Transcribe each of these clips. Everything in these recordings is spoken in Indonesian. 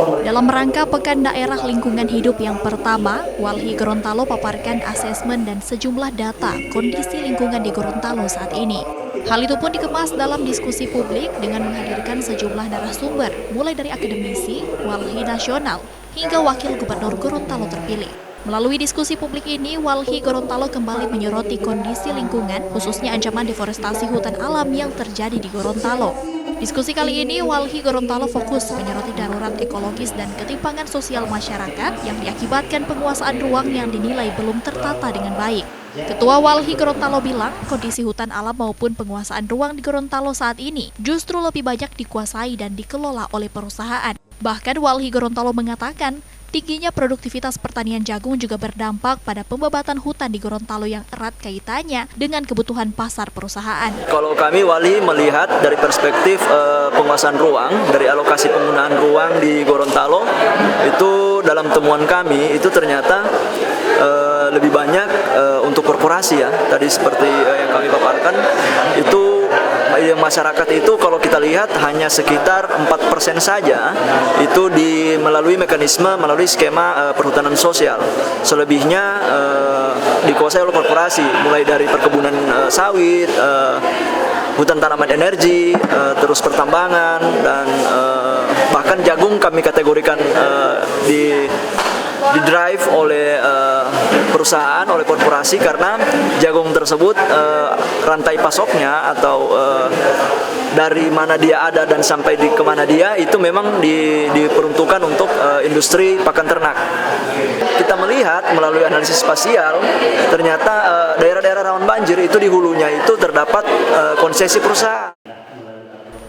Dalam rangka Pekan Daerah Lingkungan Hidup yang pertama, Walhi Gorontalo paparkan asesmen dan sejumlah data kondisi lingkungan di Gorontalo saat ini. Hal itu pun dikemas dalam diskusi publik dengan menghadirkan sejumlah narasumber, mulai dari akademisi, Walhi Nasional, hingga Wakil Gubernur Gorontalo terpilih. Melalui diskusi publik ini, Walhi Gorontalo kembali menyoroti kondisi lingkungan, khususnya ancaman deforestasi hutan alam yang terjadi di Gorontalo. Diskusi kali ini, Walhi Gorontalo fokus menyoroti darurat ekologis dan ketimpangan sosial masyarakat yang diakibatkan penguasaan ruang yang dinilai belum tertata dengan baik. Ketua Walhi Gorontalo bilang, kondisi hutan alam maupun penguasaan ruang di Gorontalo saat ini justru lebih banyak dikuasai dan dikelola oleh perusahaan. Bahkan Walhi Gorontalo mengatakan, tingginya produktivitas pertanian jagung juga berdampak pada pembebatan hutan di Gorontalo yang erat kaitannya dengan kebutuhan pasar perusahaan. Kalau kami Walhi melihat dari perspektif penguasaan ruang, dari alokasi penggunaan ruang di Gorontalo, itu dalam temuan kami itu ternyata lebih banyak untuk korporasi ya. Tadi seperti yang kami paparkan, itu masyarakat itu kalau kita lihat hanya sekitar 4% saja itu melalui mekanisme, melalui skema perhutanan sosial. Selebihnya dikuasai oleh korporasi, mulai dari perkebunan sawit, hutan tanaman energi, terus pertambangan, dan bahkan jagung kami kategorikan di drive oleh perusahaan, oleh korporasi, karena jagung tersebut rantai pasoknya atau dari mana dia ada dan sampai kemana dia itu memang diperuntukkan untuk industri pakan ternak. Kita melihat melalui analisis spasial ternyata daerah-daerah rawan banjir itu di hulunya itu terdapat konsesi perusahaan.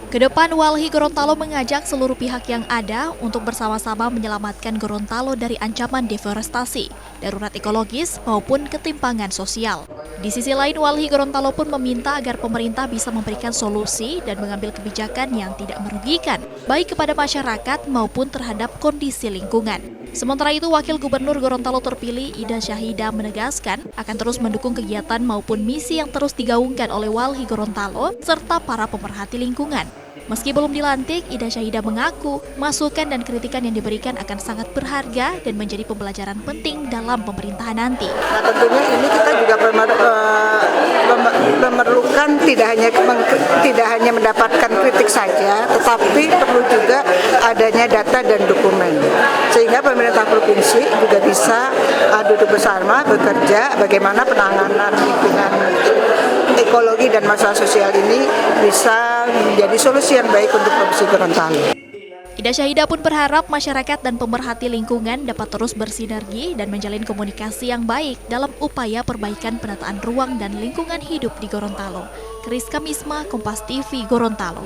Kedepan, Walhi Gorontalo mengajak seluruh pihak yang ada untuk bersama-sama menyelamatkan Gorontalo dari ancaman deforestasi, darurat ekologis, maupun ketimpangan sosial. Di sisi lain, Walhi Gorontalo pun meminta agar pemerintah bisa memberikan solusi dan mengambil kebijakan yang tidak merugikan, baik kepada masyarakat maupun terhadap kondisi lingkungan. Sementara itu, Wakil Gubernur Gorontalo terpilih Ida Syahida menegaskan akan terus mendukung kegiatan maupun misi yang terus digaungkan oleh Walhi Gorontalo serta para pemerhati lingkungan. Meski belum dilantik, Ida Syahida mengaku masukan dan kritikan yang diberikan akan sangat berharga dan menjadi pembelajaran penting dalam pemerintahan nanti. Nah, tentunya ini kita juga memerlukan tidak hanya mendapatkan kritik saja, tetapi perlu juga adanya data dan dokumen. Sehingga pemerintah provinsi juga bisa duduk bersama bekerja bagaimana penanganan lingkungan, ekologi dan masalah sosial ini bisa menjadi solusi yang baik untuk Provinsi Gorontalo. Ida Syahida pun berharap masyarakat dan pemerhati lingkungan dapat terus bersinergi dan menjalin komunikasi yang baik dalam upaya perbaikan penataan ruang dan lingkungan hidup di Gorontalo. Kriska Misma, Kompas TV, Gorontalo.